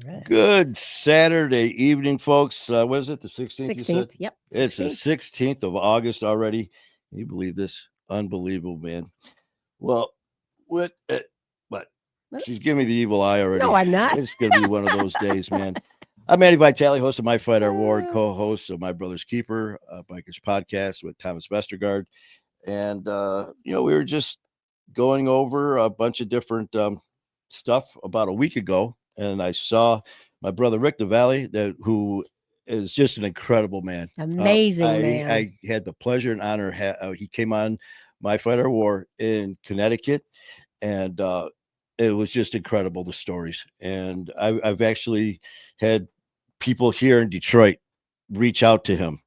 right. Good Saturday evening, folks. What is it? The 16th, you said? 16th. Yep. It's the 16th. 16th of August already. Can you believe this? Unbelievable, man. Well, what? What? She's giving me the evil eye already. No, I'm not. It's going to be one of those days, man. I'm Manny Vitale, host of My Fight Our War, and Uh, co-host of My Brother's Keeper, Bikers podcast with Thomas Vestergaard. And, we were just going over a bunch of different stuff about a week ago. And I saw my brother Rick Delvalle, who is just an incredible man. Amazing man. I had the pleasure and honor. He came on My Fight or War in Connecticut, and it was just incredible, the stories. And I've actually had people here in Detroit reach out to him.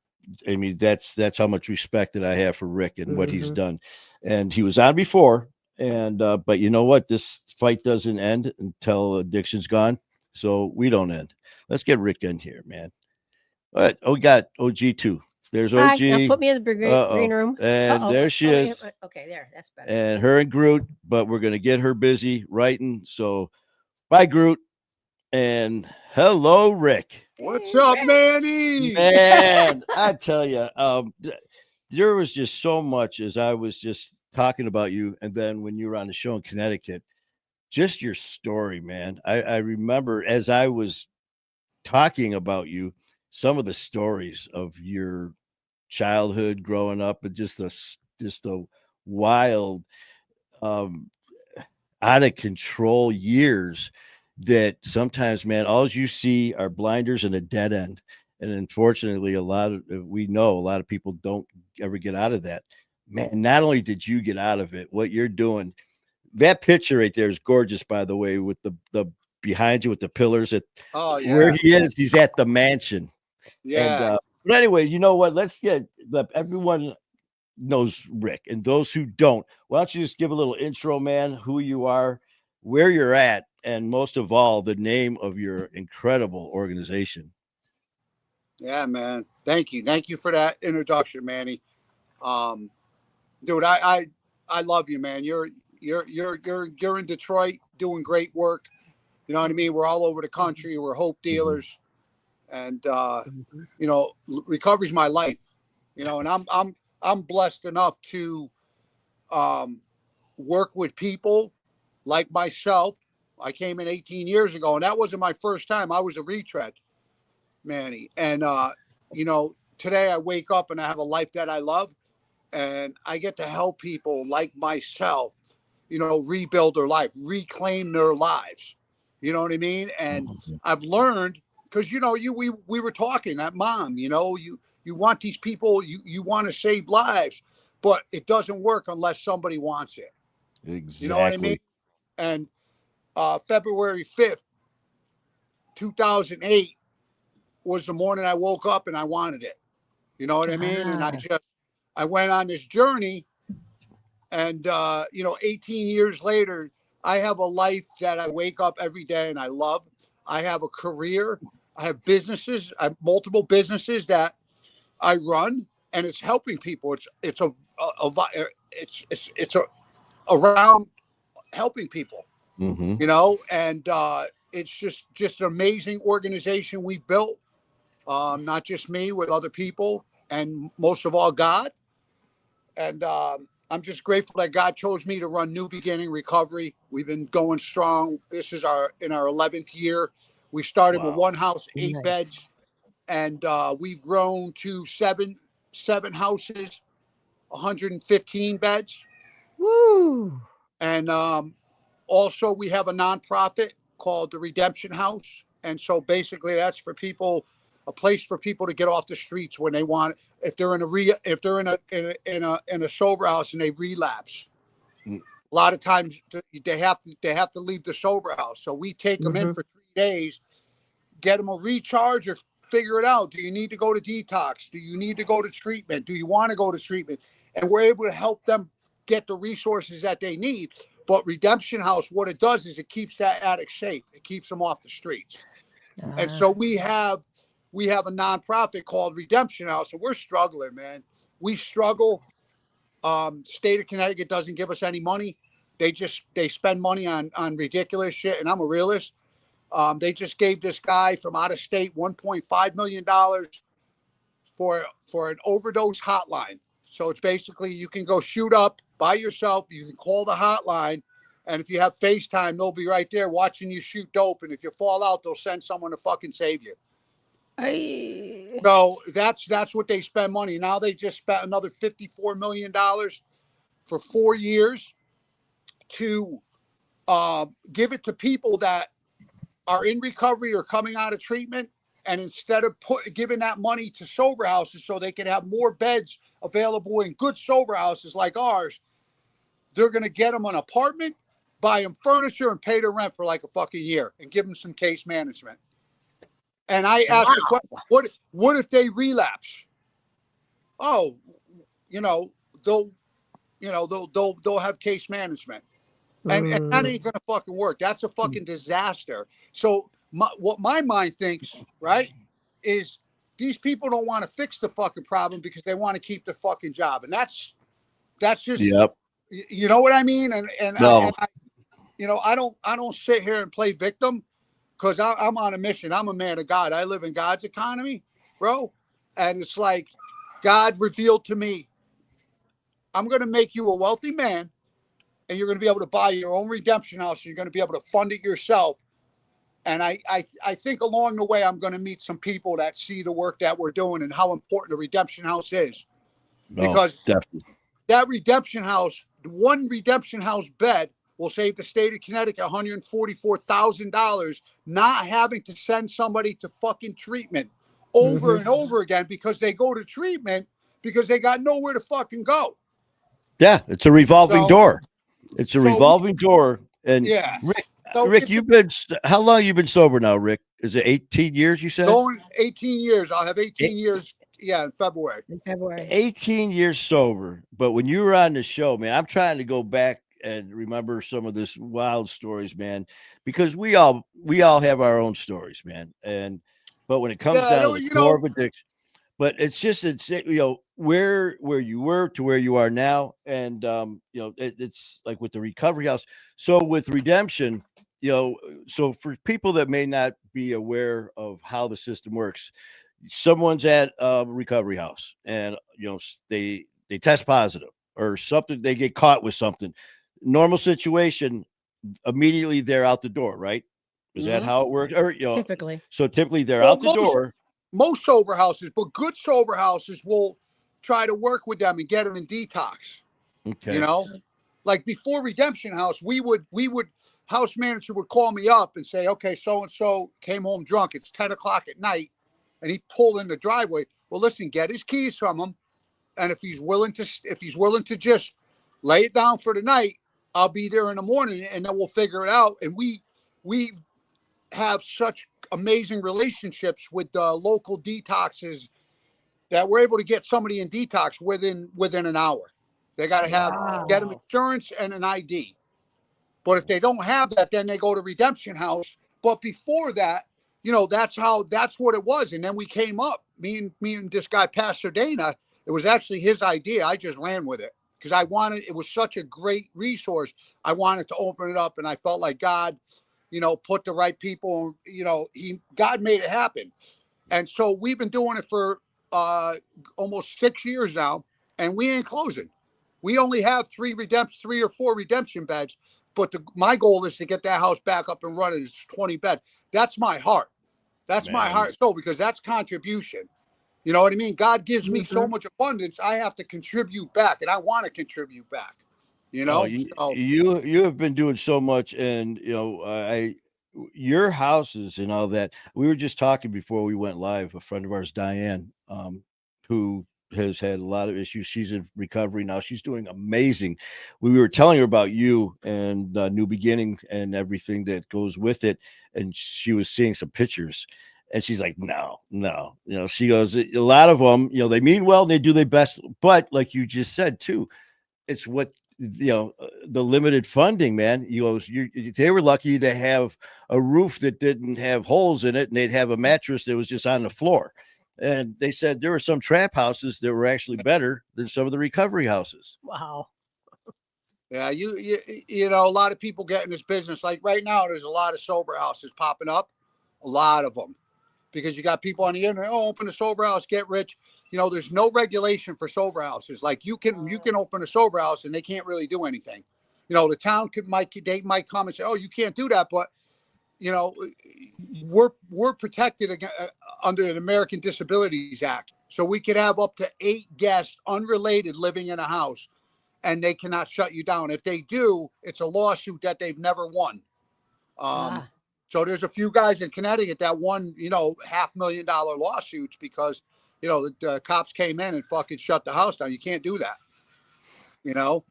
I mean, that's how much respect that I have for Rick and what he's done. And he was on before, and but you know what? This fight doesn't end until addiction's gone, so we don't end. Let's get Rick in here, man. But we got OG too. There's OG. Hi, now put me in the green room. And there she is. Okay, there. That's better. And her and Groot, but we're gonna get her busy writing. So bye, Groot. And hello, Rick. What's up, Manny? Man, I tell you, there was just so much as I was just talking about you, and then when you were on the show in Connecticut, just your story, man. I remember as I was talking about you, some of the stories of your childhood growing up, and just a wild, out of control years that sometimes, man, all you see are blinders and a dead end. And unfortunately, we know a lot of people don't ever get out of that. Man, not only did you get out of it, what you're doing, that picture right there is gorgeous, by the way, with the behind you with the pillars where he is. He's at the mansion. Yeah. And, but anyway, you know what? Let's get everyone knows Rick, and those who don't, why don't you just give a little intro, man, who you are, where you're at, and most of all, the name of your incredible organization. Yeah, man. Thank you for that introduction, Manny. Dude, I love you, man. You're in Detroit doing great work. You know what I mean? We're all over the country. We're hope dealers, and recovery's my life. And I'm blessed enough to work with people like myself. I came in 18 years ago, and that wasn't my first time. I was a retread, Manny. And, today I wake up and I have a life that I love, and I get to help people like myself, rebuild their life, reclaim their lives. You know what I mean? And I've learned, because, we were talking at Mom, you want these people, you want to save lives, but it doesn't work unless somebody wants it. Exactly. You know what I mean? And February 5th, 2008 was the morning I woke up and I wanted it. You know what I mean? And I went on this journey, and 18 years later, I have a life that I wake up every day and I love. I have a career. I have businesses. I have multiple businesses that I run, and it's helping people. It's around helping people. Mm-hmm. And it's just an amazing organization we built, not just me, with other people, and most of all God. And I'm just grateful that God chose me to run New Beginning Recovery. We've been going strong. This is in our 11th year. We started with one house, 8 beds, and we've grown to seven houses, 115 beds. Woo! And also, we have a nonprofit called the Redemption House, and so basically, that's for people, a place for people to get off the streets when they want. If they're in a sober house and they relapse, a lot of times they have to leave the sober house. So we take them in for 3 days, get them a recharge, or figure it out. Do you need to go to detox? Do you need to go to treatment? Do you want to go to treatment? And we're able to help them get the resources that they need. But Redemption House, what it does is it keeps that addict safe. It keeps them off the streets. And so we have a nonprofit called Redemption House, and we're struggling, man. We struggle. State of Connecticut doesn't give us any money. They spend money on ridiculous shit, and I'm a realist. They just gave this guy from out of state $1.5 million for an overdose hotline. So it's basically you can go shoot up by yourself. You can call the hotline, and if you have FaceTime, they'll be right there watching you shoot dope. And if you fall out, they'll send someone to fucking save you. So that's what they spend money. Now they just spent another $54 million for 4 years to give it to people that are in recovery or coming out of treatment. And instead of giving that money to sober houses so they can have more beds available in good sober houses like ours, they're going to get them an apartment, buy them furniture, and pay the rent for like a fucking year and give them some case management. And I asked the question, what if they relapse? Oh, they'll have case management. And that ain't gonna fucking work. That's a fucking disaster. So what my mind thinks, right, is these people don't want to fix the fucking problem because they want to keep the fucking job, and that's just, you know what I mean. And no. I don't sit here and play victim because I'm on a mission. I'm a man of God. I live in God's economy, bro, and it's like God revealed to me, I'm gonna make you a wealthy man. And you're going to be able to buy your own redemption house. You're going to be able to fund it yourself. And I think along the way, I'm going to meet some people that see the work that we're doing and how important the redemption house is. Because definitely. That redemption house, one redemption house bed will save the state of Connecticut $144,000, not having to send somebody to fucking treatment over and over again because they go to treatment because they got nowhere to fucking go. Yeah, it's a revolving door. It's a revolving door. And yeah, Rick, how long you been sober now, Rick? Is it 18 years you said? Going 18 years. I'll have 18 years. Yeah, in February. 18 years sober. But when you were on the show, man, I'm trying to go back and remember some of this wild stories, man, because we all have our own stories, man. But when it comes down to the core of addiction, but it's where you were to where you are now. And, it's like with the recovery house. So with redemption, so for people that may not be aware of how the system works, someone's at a recovery house and, they test positive or something. They get caught with something. Normal situation, immediately they're out the door, right? Is that how it works? Or, typically. So typically they're out the door. Most sober houses, but good sober houses will try to work with them and get them in detox. Okay. Like before redemption house, we would house manager would call me up and say, okay, so-and-so came home drunk. It's 10 o'clock at night and he pulled in the driveway. Well, listen, get his keys from him. And if he's willing to just lay it down for the night, I'll be there in the morning and then we'll figure it out. And we have such amazing relationships with the local detoxes that we're able to get somebody in detox within an hour. They got to get them insurance and an ID. But if they don't have that, then they go to redemption house. But before that, that's what it was. And then we came up, me and this guy, Pastor Dana, it was actually his idea. I just ran with it because it was such a great resource. I wanted to open it up and I felt like God, put the right people, God made it happen. And so we've been doing it for almost 6 years now, and we ain't closing. We only have 3 or 4 redemption beds, but my goal is to get that house back up and running. It's 20 bed. That's my heart. That's my heart. So, because that's contribution. You know what I mean? God gives me so much abundance. I have to contribute back, and I want to contribute back. You have been doing so much, and your houses and all that. We were just talking before we went live. A friend of ours, Diane, who has had a lot of issues. She's in recovery now. She's doing amazing. We were telling her about you and New Beginning and everything that goes with it, and she was seeing some pictures. And she's like, no. She goes, a lot of them, they mean well and they do their best. But like you just said, too, it's what, the limited funding, man. They were lucky to have a roof that didn't have holes in it and they'd have a mattress that was just on the floor. And they said there were some trap houses that were actually better than some of the recovery houses. Wow. Yeah, you know, a lot of people get in this business. Like right now, there's a lot of sober houses popping up, a lot of them, because you got people on the internet. Oh, open a sober house, get rich. You know, there's no regulation for sober houses. Like you can open a sober house and they can't really do anything. You know, the town they might come and say, oh, you can't do that, but you know, we're protected under the American Disabilities Act, so we could have up to 8 guests unrelated living in a house, and they cannot shut you down. If they do, it's a lawsuit that they've never won. Ah, So there's a few guys in Connecticut that won, you know, $500,000 lawsuits because, you know, the cops came in and fucking shut the house down. You can't do that, you know?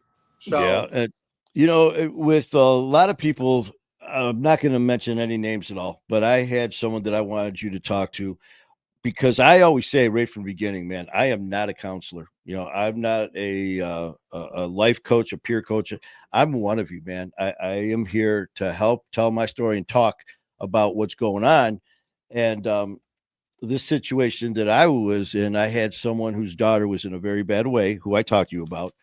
Yeah. So, And, you know, with a lot of people, I'm not going to mention any names at all, but I had someone that I wanted you to talk to because I always say right from the beginning, man, I am not a counselor. You know, I'm not a life coach, a peer coach. I'm one of you, man. I am here to help tell my story and talk about what's going on. And this situation that I was in, I had someone whose daughter was in a very bad way, who I talked to you about.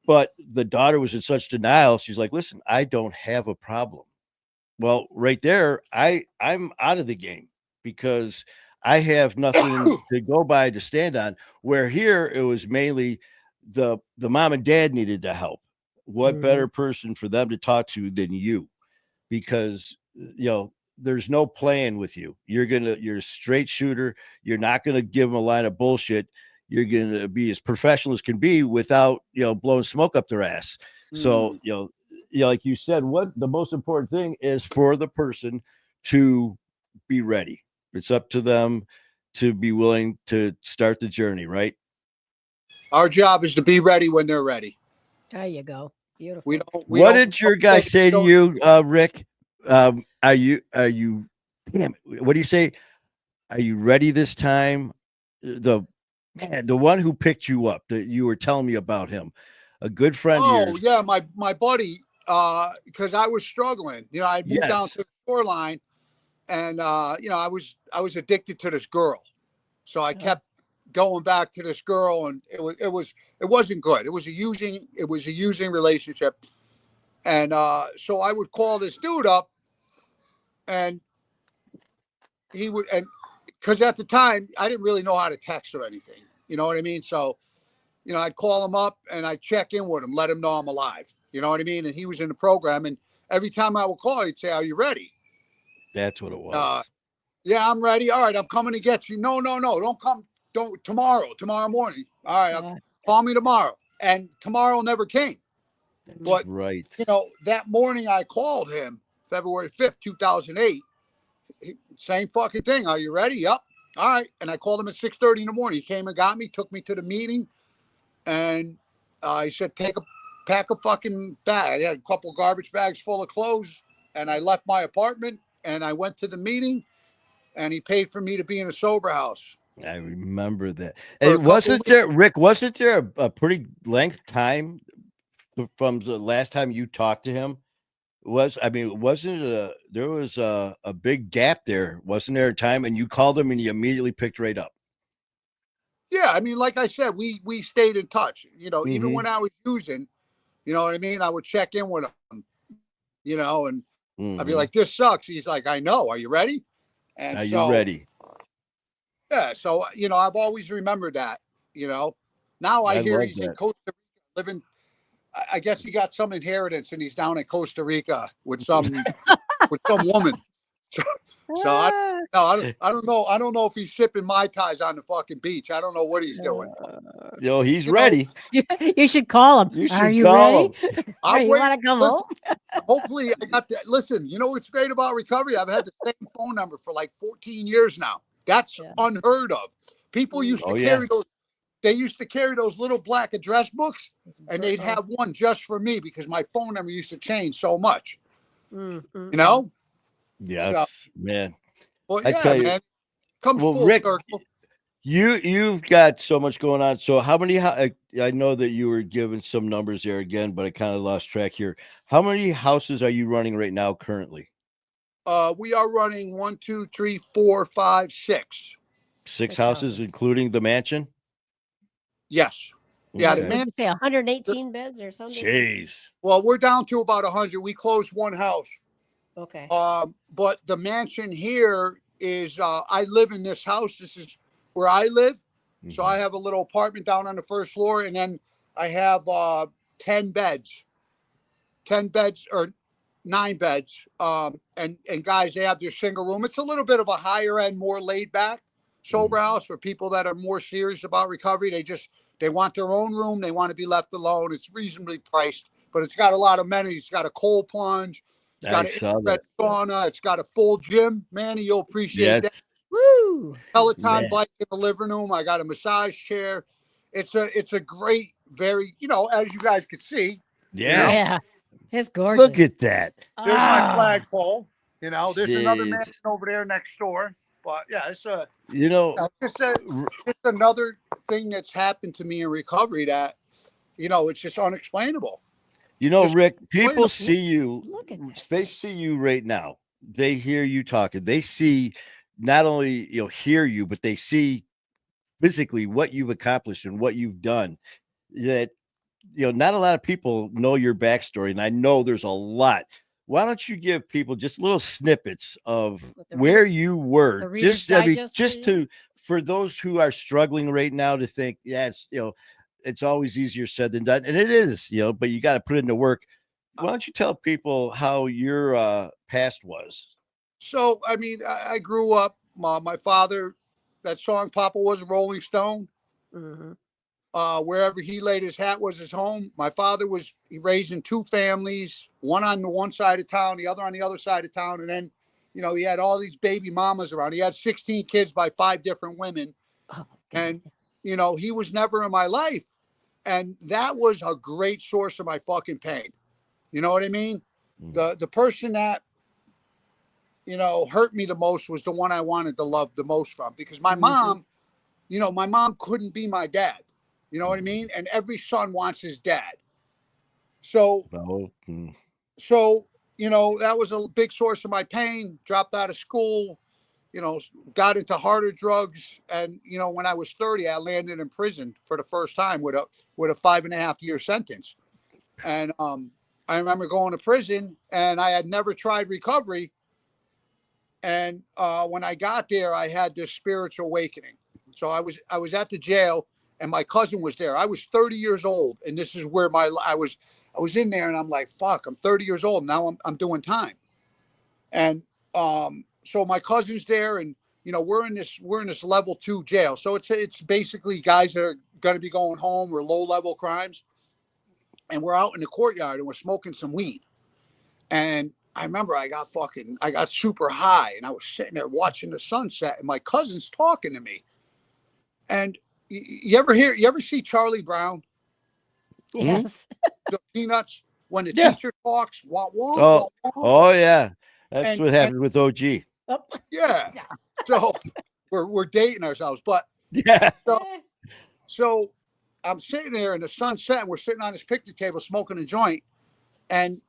But the daughter was in such denial. She's like, "Listen, I don't have a problem." Well, right there, I'm out of the game because I have nothing to go by to stand on. Where here it was mainly the mom and dad needed the help. What better person for them to talk to than you? Because you know there's no playing with you. You're a straight shooter. You're not gonna give them a line of bullshit. You're gonna be as professional as can be without blowing smoke up their ass. So like you said, what the most important thing is for the person to be ready. It's up to them to be willing to start the journey, right? our job is to be ready when they're ready. there you go. Beautiful. We What don't did your guy say to you, Rick? Are you damn it, what do you say? Are you ready this time? The man, the one who picked you up, that you were telling me about him, a good friend of Oh yours. yeah, my buddy, because I was struggling. You know, I moved down Yes. to the shoreline, and you know, I was addicted to this girl, so I kept going back to this girl, and it wasn't good. It was a using relationship, and so I would call this dude up, and he would, and because at the time I didn't really know how to text or anything, you know what I mean? So you know, I'd call him up and I'd check in with him, let him know I'm alive. You know what I mean? And he was in the program, and every time I would call, he'd say, "Are you ready?" That's what it was. Yeah, I'm ready. All right, I'm coming to get you. No, no, no, don't come. Don't tomorrow morning. All right, call me tomorrow. And tomorrow never came. That's But right. you know, that morning I called him, February 5th, 2008. Same fucking thing. Are you ready? Yep. All right. And I called him at 6:30 in the morning. He came and got me, took me to the meeting, and he said, pack a fucking bag. I had a couple garbage bags full of clothes, and I left my apartment and I went to the meeting, and he paid for me to be in a sober house I remember that. for a And couple of wasn't weeks. there, Rick, wasn't there a pretty length time from the last time you talked to him? Wasn't it there was a big gap there? Wasn't there a time and you called him and he immediately picked right up? Yeah, I mean, like I said, we stayed in touch. You know, even Mm-hmm. when I was using, you know what I mean. I would check in with him, you know, and I'd be Mm-hmm. like, "This sucks." He's like, "I know. Are you ready?" And Are you so ready? yeah, so you know, I've always remembered that. You know, now I I hear love he's in that. Costa Rica living. I guess he got some inheritance and he's down in Costa Rica with some woman. So I Ah, no, I don't know. I don't know if he's sipping Mai Tais on the fucking beach. I don't know what he's doing. He's You know, ready. you should call him. You Are should you call ready? him. I'm You waiting. want to come home? Listen, hopefully I got that. Listen, you know what's great about recovery? I've had the same phone number for like 14 years now. That's Yeah. unheard of. People used to Oh yeah. carry those. They used to carry those little black address books, and they'd have one just for me because my phone number used to change so much. You know. So, Yes, man. well, I yeah, tell you. man, comes Well, full Rick, circle. you've got so much going on. So how many I know that you were given some numbers there again, but I kind of lost track here. How many houses are you running right now currently? We are running 1, 2, 3, 4, 5, 6. Six Six houses, houses. including the mansion? Yes. Yeah, the Okay. man. What'd you say, 118 beds or something? Jeez. Well, we're down to about 100. We closed one house. Okay. But the mansion here is. I live in this house. This is where I live. So I Mhm. have a little apartment down on the first floor, and then I have 10 beds, 10 beds or 9 beds. And guys, they have their single room. It's a little bit of a higher end, more laid back sober house for people that are more serious about recovery. They want their own room. They want to be left alone. It's reasonably priced, but it's got a lot of amenities. It's got a cold plunge. It's I got an saw infrared that. sauna. It's got a full gym. Manny, you'll appreciate that. Yes, Woo! Peloton man. bike in the living room. I got a massage chair. It's a great, very, as you guys could see, Yeah. Yeah. It's gorgeous. Look at that. there's my Ah. flagpole. There's another man Jeez. over there next door. But yeah, it's You know, just another thing that's happened to me in recovery that it's just unexplainable. Just Rick, people unexplainable. see you. Look at that. They see you right now. They hear you talking. They see not only, hear you, but they see physically what you've accomplished and what you've done. That, not a lot of people know your backstory. And I know there's a lot. Why don't you give people just little snippets of What the where Reader's- you the were, Reader's just Digest just version? for those who are struggling right now to think, yes, it's always easier said than done, and it is, but you got to put it into work. Why don't you tell people how your past was? So I mean, I grew up. My father, that song "Papa Was a Rolling Stone." Mhm. Wherever he laid his hat was his home. My father was he raising 2 families, one on the one side of town, the other on the other side of town, and then he had all these baby mamas around. He had 16 kids by 5 different women, Oh, and God. he was never in my life, and that was a great source of my fucking pain. You know what I mean? The person that hurt me the most was the one I wanted to love the most from, because my mom, my mom couldn't be my dad. You know what I mean? And every son wants his dad. So, Oh, so that was a big source of my pain. Dropped out of school, you know, got into harder drugs, and when I was 30, I landed in prison for the first time with a 5.5 year sentence. And I remember going to prison, and I had never tried recovery. And when I got there, I had this spiritual awakening. So I was at the jail, and my cousin was there. I was 30 years old, and this is where I was in there, and I'm like, fuck, I'm 30 years old now. I'm doing time, and so my cousin's there, and we're in this level 2 jail. So it's basically guys that are going to be going home or low level crimes, and we're out in the courtyard and we're smoking some weed. And I remember I got super high, and I was sitting there watching the sunset, and my cousin's talking to me. And you ever see Charlie Brown, Yes. the Peanuts, when the yeah. teacher talks, wah, wah, Oh, wah, wah, oh yeah. That's and what happened with OG. Oh. yeah. Yeah. So we're dating ourselves, but Yeah. so, so I'm sitting there in the sunset, and we're sitting on this picnic table smoking a joint, and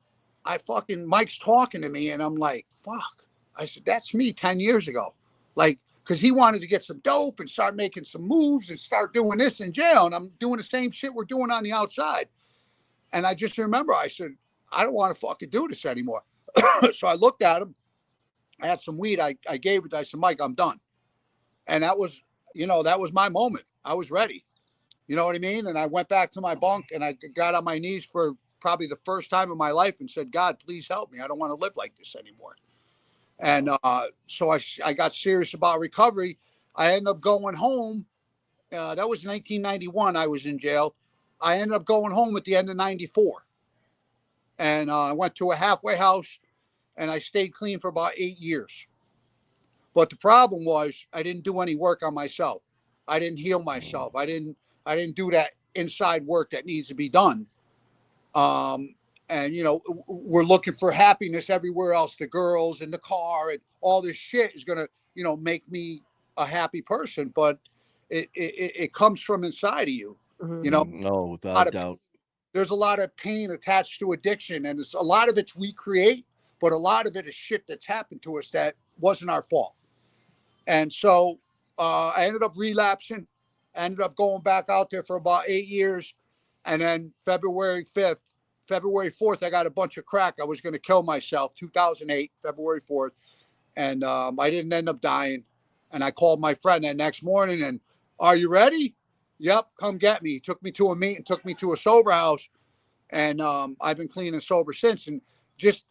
Mike's talking to me, and I'm like, fuck. I said, that's me 10 years ago. Like, because he wanted to get some dope and start making some moves and start doing this in jail. And I'm doing the same shit we're doing on the outside. And I just remember, I said, I don't want to fucking do this anymore. So I looked at him. I had some weed. I gave it. I said, Mike, I'm done. And that was my moment. I was ready. You know what I mean? And I went back to my bunk, and I got on my knees for probably the first time in my life and said, God, please help me. I don't want to live like this anymore. And so I got serious about recovery. I ended up going home. That was 1991. I was in jail. I ended up going home at the end of 94. And I went to a halfway house, and I stayed clean for about 8 years. But the problem was I didn't do any work on myself. I didn't heal myself. I didn't do that inside work that needs to be done. And we're looking for happiness everywhere else. The girls in the car and all this shit is gonna make me a happy person, but it comes from inside of you. You know, No, a without lot a of, doubt. there's a lot of pain attached to addiction, and it's a lot of it's we create, but a lot of it is shit that's happened to us that wasn't our fault. And so I ended up relapsing. Ended up going back out there for about 8 years. And then February 4th, I got a bunch of crack. I was going to kill myself, 2008, February 4th. And I didn't end up dying. And I called my friend that next morning and, are you ready? Yep, come get me. He took me to a meet and took me to a sober house. And I've been clean and sober since. And just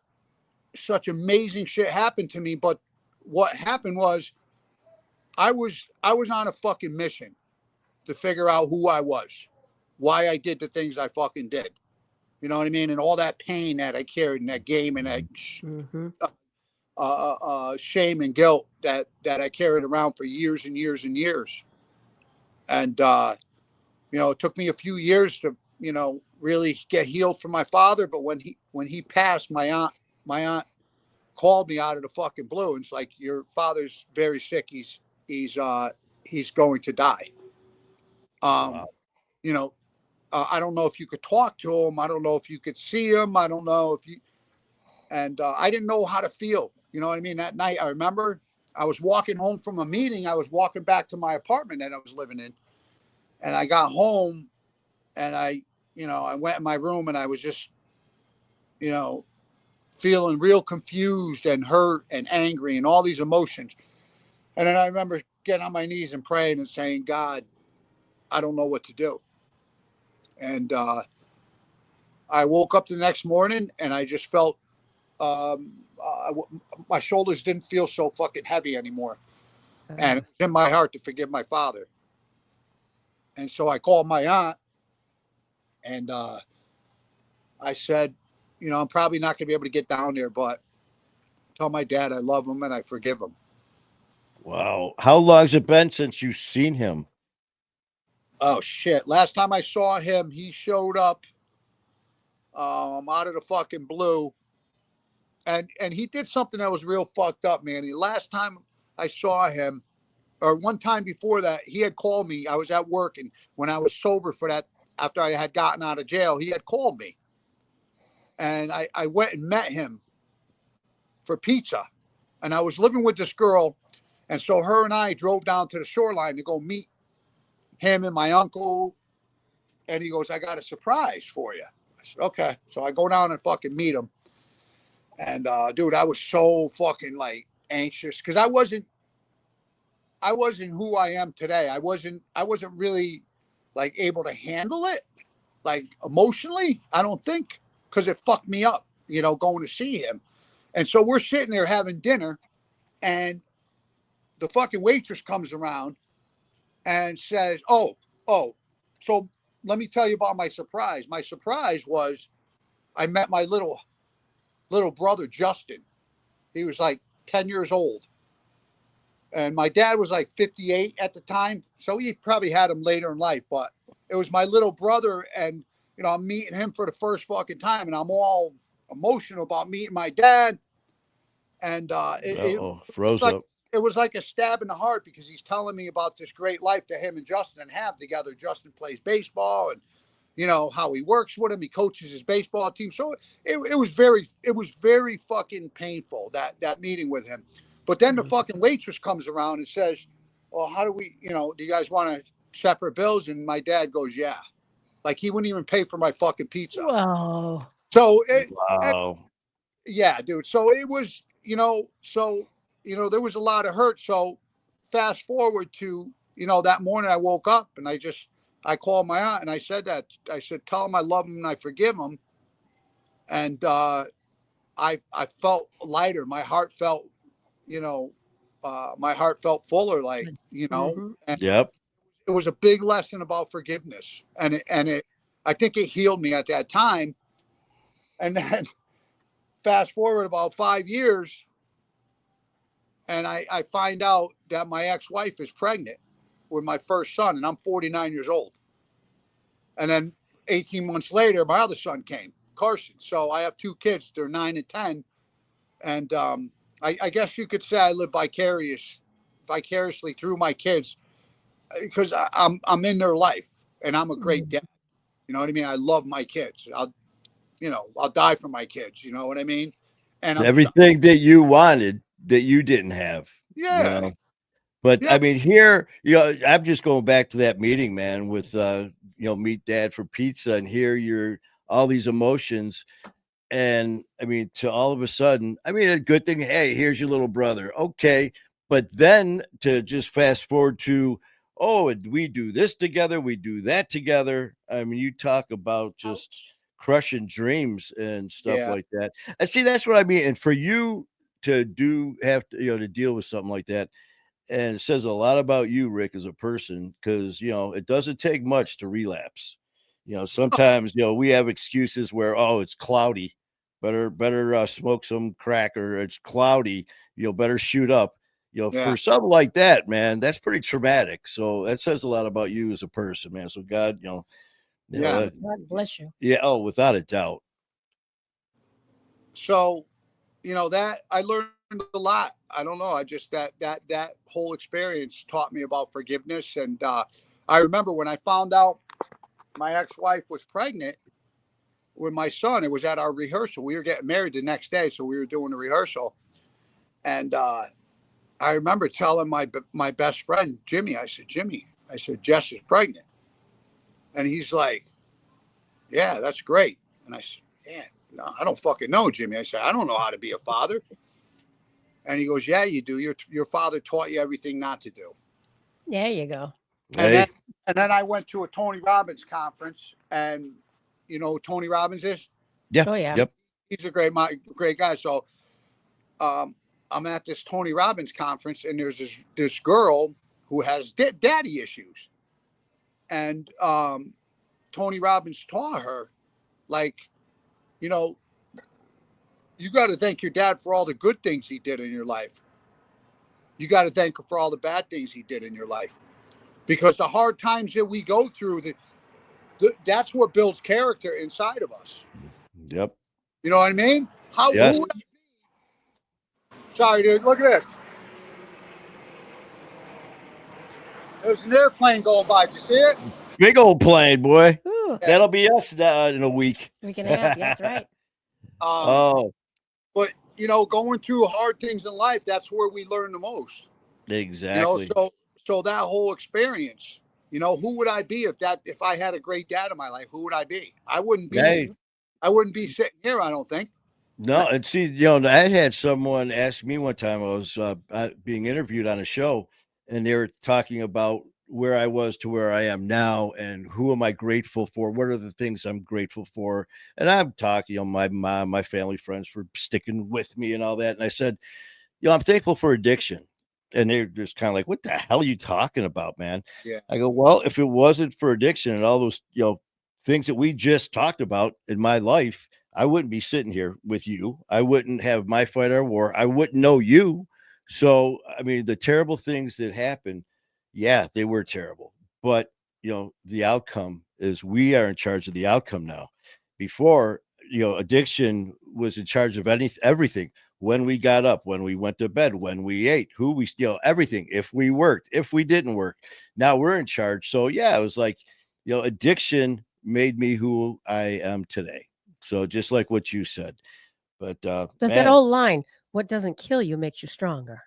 such amazing shit happened to me. But what happened was I was on a fucking mission to figure out who I was, why I did the things I fucking did. You know what I mean? And all that pain that I carried in that game and that shame and guilt that I carried around for years and years and years. And, it took me a few years to, really get healed from my father. But when he passed, my aunt called me out of the fucking blue. And it's like, your father's very sick. He's going to die. Wow. I don't know if you could talk to him. I don't know if you could see him. I don't know if you, and I didn't know how to feel. You know what I mean? That night, I remember I was walking home from a meeting. I was walking back to my apartment that I was living in, and I got home and I went in my room and I was just, feeling real confused and hurt and angry and all these emotions. And then I remember getting on my knees and praying and saying, God, I don't know what to do. And I woke up the next morning and I just felt my shoulders didn't feel so fucking heavy anymore. And it was in my heart to forgive my father. And so I called my aunt and I said, I'm probably not going to be able to get down there, but tell my dad I love him and I forgive him. Wow. How long's it been since you've seen him? Oh, shit. Last time I saw him, he showed up out of the fucking blue. And he did something that was real fucked up, man. The last time I saw him, or one time before that, he had called me. I was at work, and when I was sober for that, after I had gotten out of jail, he had called me. And I went and met him for pizza. And I was living with this girl. And so her and I drove down to the shoreline to go meet him and my uncle. And he goes, I got a surprise for you. I said, okay. So I go down and fucking meet him. And dude, I was so fucking like anxious because I wasn't who I am today. I wasn't really like able to handle it like emotionally. I don't think, because it fucked me up, going to see him. And so we're sitting there having dinner, and the fucking waitress comes around and says, oh, so let me tell you about my surprise. My surprise was I met my little brother, Justin. He was like 10 years old. And my dad was like 58 at the time. So he probably had him later in life, but it was my little brother. And, I'm meeting him for the first fucking time, and I'm all emotional about meeting my dad. And froze up. It was like a stab in the heart because he's telling me about this great life that him and Justin have together. Justin plays baseball and, how he works with him. He coaches his baseball team. So it was very fucking painful, that meeting with him. But then the fucking waitress comes around and says, well, how do we, do you guys want to separate bills? And my dad goes, yeah. Like he wouldn't even pay for my fucking pizza. Wow. So yeah, dude. So it was, there was a lot of hurt. So fast forward to, that morning I woke up and I called my aunt and I said, tell him I love him and I forgive him. And I felt lighter. My heart felt, fuller, like, and yep. It was a big lesson about forgiveness. And I think it healed me at that time. And then fast forward about 5 years, and I find out that my ex-wife is pregnant with my first son, and I'm 49 years old. And then 18 months later, my other son came, Carson. So I have 2 kids. They're 9 and 10. And I guess you could say I live vicariously through my kids because I'm in their life, and I'm a great dad. You know what I mean? I love my kids. I'll die for my kids. You know what I mean? And everything that you wanted that you didn't have. Yeah. But Yeah. I mean, here, I'm just going back to that meeting, man, with meet dad for pizza, and here you're all these emotions. And I mean, to all of a sudden, I mean, a good thing, hey, here's your little brother. Okay. But then to just fast forward to, oh, and we do this together, we do that together. I mean, you talk about just crushing dreams and stuff Yeah. like that. I see, that's what I mean. And for you to have to, to deal with something like that, and it says a lot about you, Rick, as a person, because it doesn't take much to relapse. Sometimes we have excuses where, oh, it's cloudy, better smoke some crack, or it's cloudy, better shoot up. Yeah. For something like that, man, that's pretty traumatic. So that says a lot about you as a person, man. So God, Yeah. God bless you. yeah, oh, without a doubt. So, that I learned a lot. I don't know. I just that whole experience taught me about forgiveness. And I remember when I found out my ex-wife was pregnant with my son. It was at our rehearsal. We were getting married the next day, so we were doing the rehearsal. And I remember telling my best friend Jimmy. I said, Jimmy, I said, Jess is pregnant, and he's like, yeah, that's great. And I said, yeah, no, I don't fucking know, Jimmy. I said, I don't know how to be a father. And he goes, yeah, you do. Your father taught you everything not to do. There you go. And Hey, then I went to a Tony Robbins conference, and you know who Tony Robbins is? yeah, Oh, yeah. yep, He's a great guy. So um, I'm at this Tony Robbins conference, and there's this girl who has daddy issues, and Tony Robbins taught her, like, you know, you got to thank your dad for all the good things he did in your life. You got to thank him for all the bad things he did in your life, because the hard times that we go through, that's what builds character inside of us. yep, You know what I mean? yes. Sorry, dude. Look at this. There's an airplane going by. Did you see it? Big old plane, boy. Ooh, That'll be us in a week. we can have. Yeah, that's right. Oh, But going through hard things in life, that's where we learn the most. exactly. So that whole experience, who would I be if I had a great dad in my life? Who would I be? I wouldn't be. Hey, I wouldn't be sitting here. I don't think. no, and see, I had someone ask me one time. I was being interviewed on a show, and they were talking about where I was to where I am now, and who am I grateful for? What are the things I'm grateful for? And I'm talking, my mom, my family, friends for sticking with me and all that. And I said, I'm thankful for addiction. And they're just kind of like, what the hell are you talking about, man? Yeah. I go, well, if it wasn't for addiction and all those, things that we just talked about in my life, I wouldn't be sitting here with you. I wouldn't have my fight our war. I wouldn't know you. So, I mean, the terrible things that happened, yeah, they were terrible. But, the outcome is we are in charge of the outcome now. Before, addiction was in charge of everything. When we got up, when we went to bed, when we ate, who we, everything. If we worked, if we didn't work, now we're in charge. So, yeah, it was like, addiction made me who I am today. So just like what you said, but There's that man, old line: "What doesn't kill you makes you stronger."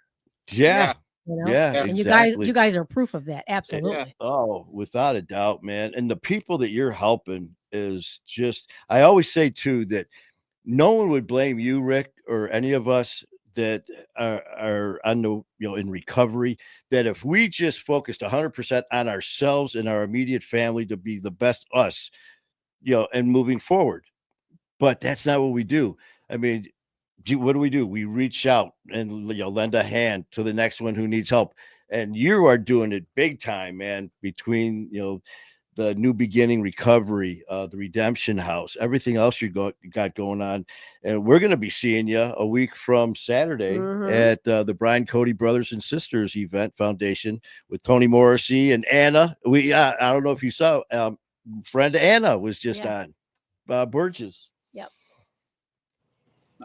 yeah, You know, yeah, Yeah. and exactly. you guys are proof of that. Absolutely. Oh, without a doubt, man. And the people that you're helping is just, I always say too that no one would blame you, Rick, or any of us that are on the, in recovery, that if we just focused 100% on ourselves and our immediate family to be the best us, and moving forward. But that's not what we do. I mean, what do? We reach out and lend a hand to the next one who needs help. And you are doing it big time, man, between the New Beginning Recovery, the Redemption House, everything else you got going on. And we're going to be seeing you a week from Saturday at the Brian Cody Brothers and Sisters Event Foundation with Tony Morrissey and Anna. I don't know if you saw, friend Anna was just on Burgess. Yep.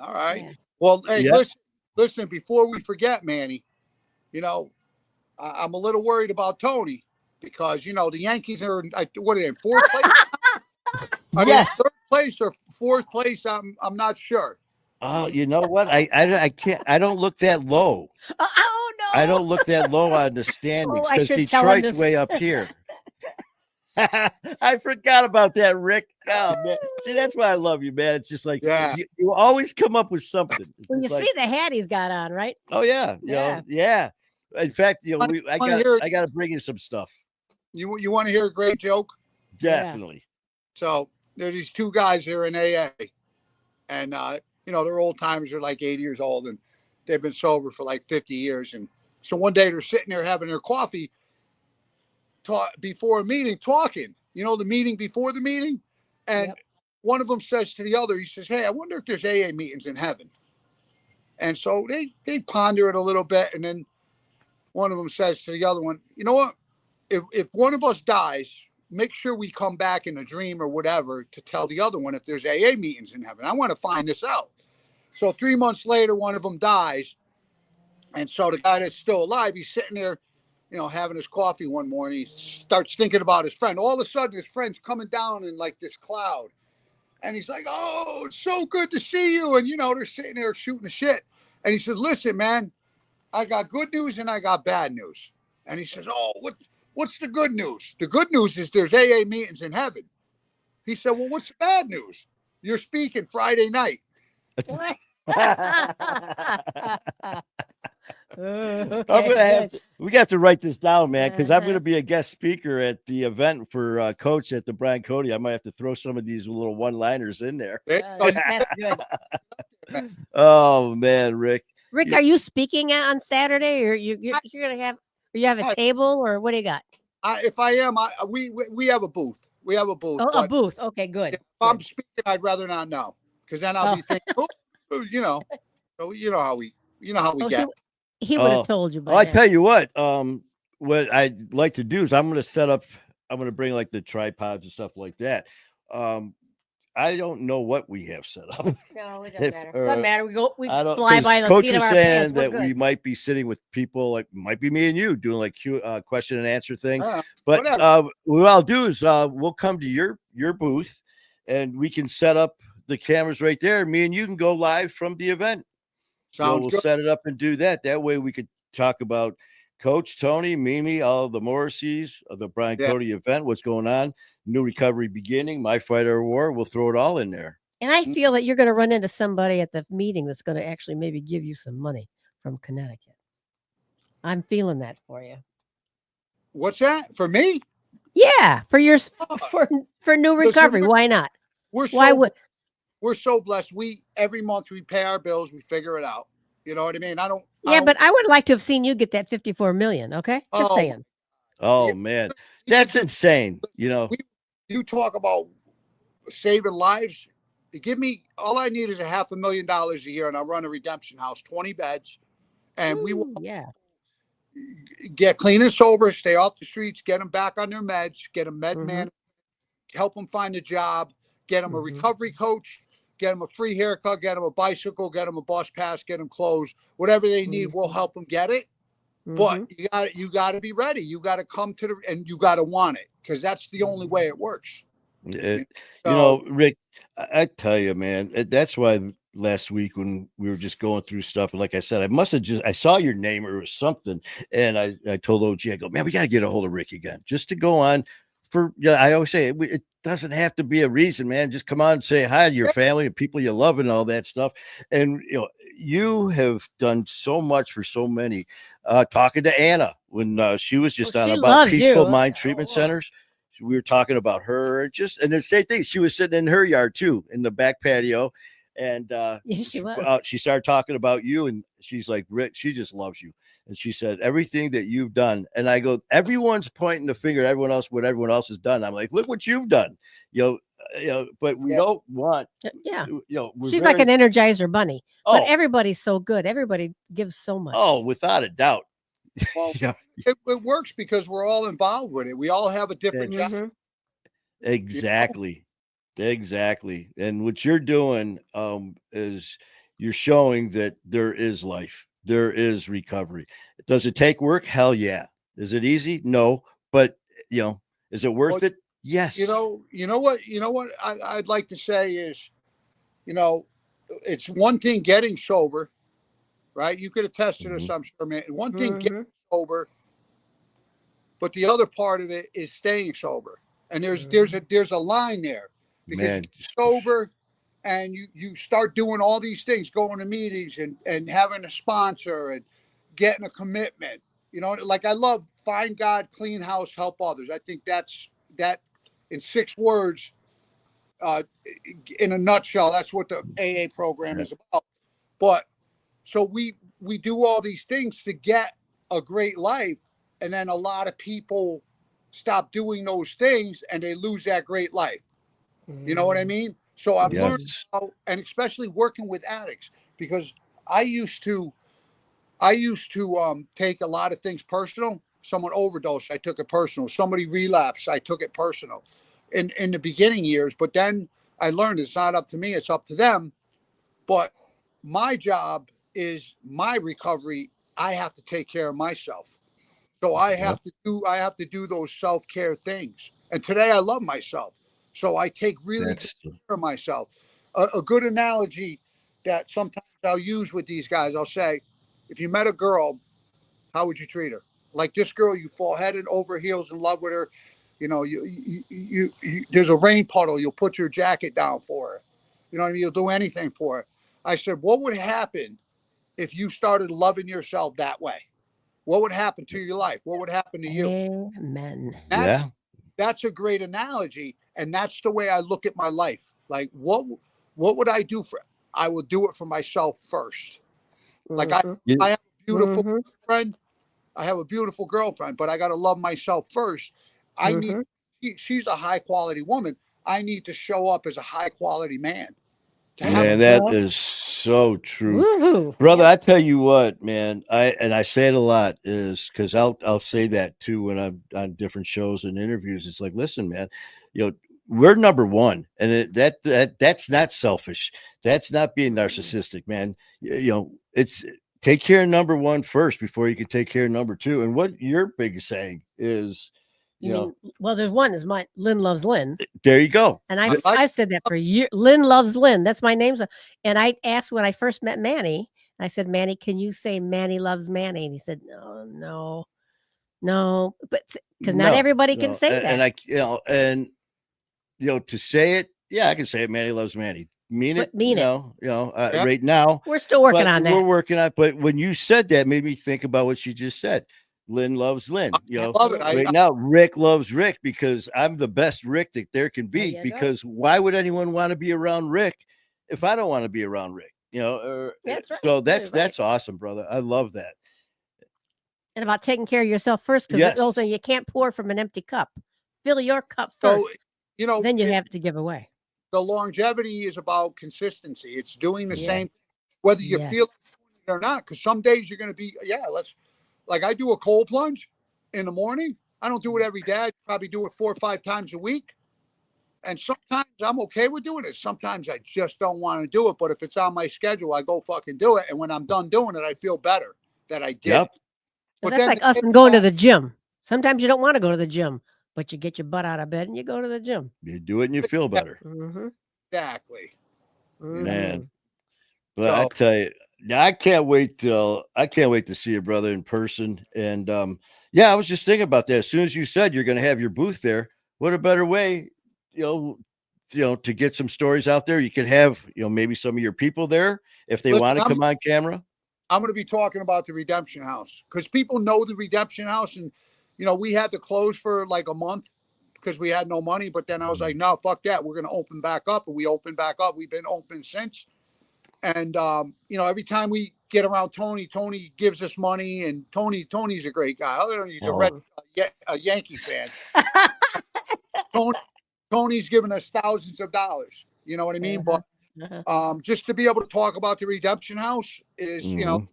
All right. Yeah. Well, hey, Yeah. listen. Before we forget, Manny, I'm a little worried about Tony because the Yankees are what are they in fourth place? Are they in Yes. third place or fourth place? I'm not sure. Oh, you know what? I can't. I don't look that low. Oh I don't look that low on the standings I because should tell him Detroit's this. way up here. I forgot about that, Rick. Oh, man. See, that's why I love you, man. It's just like Yeah. you always come up with something. It's Well, you just like, see the hat he's got on, right? oh yeah, yeah. In fact, I got to bring you some stuff. You want to hear a great joke? Definitely. So there are these two guys here in AA, and they're old timers. They're like 80 years old, and they've been sober for like 50 years. And so one day they're sitting there having their coffee, before a meeting, talking. The meeting before the meeting, and one of them says to the other, he says, "Hey, I wonder if there's AA meetings in heaven." And so they ponder it a little bit, and then one of them says to the other one, "You know what? If one of us dies, make sure we come back in a dream or whatever to tell the other one if there's AA meetings in heaven. I want to find this out." So 3 months later, one of them dies. And so the guy that's still alive, he's sitting there, having his coffee one morning. He starts thinking about his friend. All of a sudden, his friend's coming down in like this cloud. And he's like, "Oh, it's so good to see you." And, they're sitting there shooting the shit. And he says, "Listen, man, I got good news and I got bad news." And he says, "Oh, what's the good news?" "The good news is there's AA meetings in heaven." He said, "Well, what's the bad news?" "You're speaking Friday night." Okay, we got to write this down, man, because I'm Uh-huh. going to be a guest speaker at the event for Coach at the Brian Cody. I might have to throw some of these little one-liners in there. That's good. Oh man, Rick. Rick, are you speaking on Saturday, or you're gonna have? Or you have a table, or what do you got? If I am, we have a booth. We have a booth. Oh, a booth. Okay, good. If I'm speaking, I'd rather not know, because then I'll be thinking, so you know how we get. He would have told you. Well, I tell you what I'd like to do is I'm going to bring like the tripods and stuff like that. I don't know what we have set up. No, it doesn't matter. Doesn't matter. We fly by the Coach seat of was our saying pants. We're that good. we might be sitting with people, like might be me and you doing like question and answer thing. But what I'll do is we'll come to your booth and we can set up the cameras right there. Me and you can go live from the event. We'll set it up and do that. That way we could talk about Coach, Tony, Mimi, all the Morrisseys of the Brian Cody event, what's going on, new recovery beginning, my fight or war. We'll throw it all in there. And I feel that you're going to run into somebody at the meeting that's going to actually maybe give you some money from Connecticut. I'm feeling that for you. What's that for me? Yeah, for your for new recovery. Why not? We're so blessed. Every month we pay our bills. We figure it out. You know what I mean? But I would like to have seen you get that 54 million. Okay, just saying. Oh man, that's insane. You talk about saving lives. All I need is $500,000 a year, and I'll run a redemption house, 20 beds, and we will get clean and sober, stay off the streets, get them back on their meds, get them man, help them find a job, get them a recovery coach, get them a free haircut, get them a bicycle, get them a bus pass, get them clothes, whatever they need, we'll help them get it. But you got to be ready. You got to come and you got to want it, because that's the only way it works. Rick, I tell you, man, that's why last week when we were just going through stuff, and like I said, I saw your name or something, and I told OG, I go, man, we got to get a hold of Rick again, just to go on for, I always say it doesn't have to be a reason, man. Just come on and say hi to your family and people you love and all that stuff. And, you have done so much for so many. Talking to Anna when she was just on about Peaceful Mind Treatment Centers. We were talking about her and the same thing. She was sitting in her yard too, in the back patio. And she was. She started talking about you, and she's like, Rick, she just loves you. And she said, everything that you've done. And I go, everyone's pointing the finger at everyone else, what everyone else has done. I'm like, look what you've done. But we don't want, she's like an Energizer bunny, but everybody's so good. Everybody gives so much. Oh, without a doubt. Well, it works because we're all involved with it. We all have a different job. Exactly. Exactly. And what you're doing is you're showing that there is life. There is recovery. Does it take work? Hell yeah. Is it easy? No. But, is it worth it? Yes. You know what I'd like to say is, it's one thing getting sober, right? You could attest to this, Mhm. I'm sure, man. One thing, Mhm. getting sober, but the other part of it is staying sober. And there's a line there, because you Man, get sober and you start doing all these things, going to meetings and having a sponsor and getting a commitment. You know, like I love find God, clean house, help others. I think that in 6 words, uh, in a nutshell, that's what the AA program yeah, is about. But so we do all these things to get a great life, and then a lot of people stop doing those things and they lose that great life. You know what I mean? So I've learned Mhm. yes, how, and especially working with addicts, because I used to I used to take a lot of things personal. Someone overdosed, I took it personal. Somebody relapsed, I took it personal in the beginning years. But then I learned it's not up to me, it's up to them. But my job is my recovery. I have to take care of myself. So yep, I have to do those self-care things. And today I love myself. So I take really good that's care of myself. A good analogy that sometimes I'll use with these guys, I'll say, if you met a girl, how would you treat her? Like this girl, you fall head and over heels in love with her. You know, there's a rain puddle, you'll put your jacket down for her. You know what I mean? You'll do anything for her. I said, what would happen if you started loving yourself that way? What would happen to your life? What would happen to you? Amen. That's yeah, that's a great analogy, and that's the way I look at my life. Like what would I do for? I would do it for myself first. Like Mhm. you, I have a beautiful Mhm. friend. I have a beautiful girlfriend, but I got to love myself first. I need. Mhm. She's a high quality woman. I need to show up as a high quality man to There have. you man, that go. is so true, Woohoo. brother. Yep. I tell you what, man, I say it a lot is because I'll say that too when I'm on different shows and interviews. It's like, listen, man, you know, we're number one, and that's not selfish. That's not being narcissistic, man. You know, it's take care of number one first before you can take care of number two. And what your big saying is, You you know, mean, well, there's one is my Lynn loves Lynn. there you go. And I like. I've said that for years. Lynn loves Lynn. That's my name. And I asked when I first met Manny, I said, Manny, can you say Manny loves Manny? And he said, no, no, no. But because not No, everybody can no, say that. and to say it, yeah, I can say it. Manny loves Manny. Mean it, But mean it. Yeah, right now. We're still working But on we're that. working on. But when you said that, made me think about what you just said. Lynn loves Lynn. I love it. Absolutely. Right now, Rick loves Rick because I'm the best Rick that there can There be. you go. Because why would anyone want to be around Rick if I don't want to be around Rick? That's right. So You're right. that's awesome, brother. I love that. And about taking care of yourself first, because Yes. also you can't pour from an empty cup. Fill your cup So first. you know, Then you have to give away. the longevity is about consistency. It's doing the Yes. same, whether you feel Yes. it or not. Because some days you're going to be, yeah, let's, like I do a cold plunge in the morning. I don't do it every day. I probably do it 4 or 5 times a week. And sometimes I'm okay with doing it. Sometimes I just don't want to do it. But if it's on my schedule, I go fucking do it. And when I'm done doing it, I feel better that I did Yep. it. 'Cause But that's then like the us day and going to goes the gym. Sometimes you don't want to go to the gym, but you get your butt out of bed and you go to the gym. You do it and you feel by. better, Mhm. Exactly. You know, man. Mhm. But I so tell you, I can't wait to see you, brother, in person. And yeah, I was just thinking about that. As soon as you said you're going to have your booth there, what a better way, you know, to get some stories out there. You can have, maybe some of your people there if they listen, want to come on camera. I'm going to be talking about the Redemption House because people know the Redemption House. And, you know, we had to close for like a month because we had no money. But then I was like, no, fuck that. We're going to open back up. And we opened back up. We've been open since. And, you know, every time we get around Tony gives us money. And Tony's a great guy. Other than he's a Oh, a Yankee fan. Tony, Tony's given us thousands of dollars. You know what I mean? Uh-huh. But Uh-huh. just to be able to talk about the Redemption House is, you know, hmm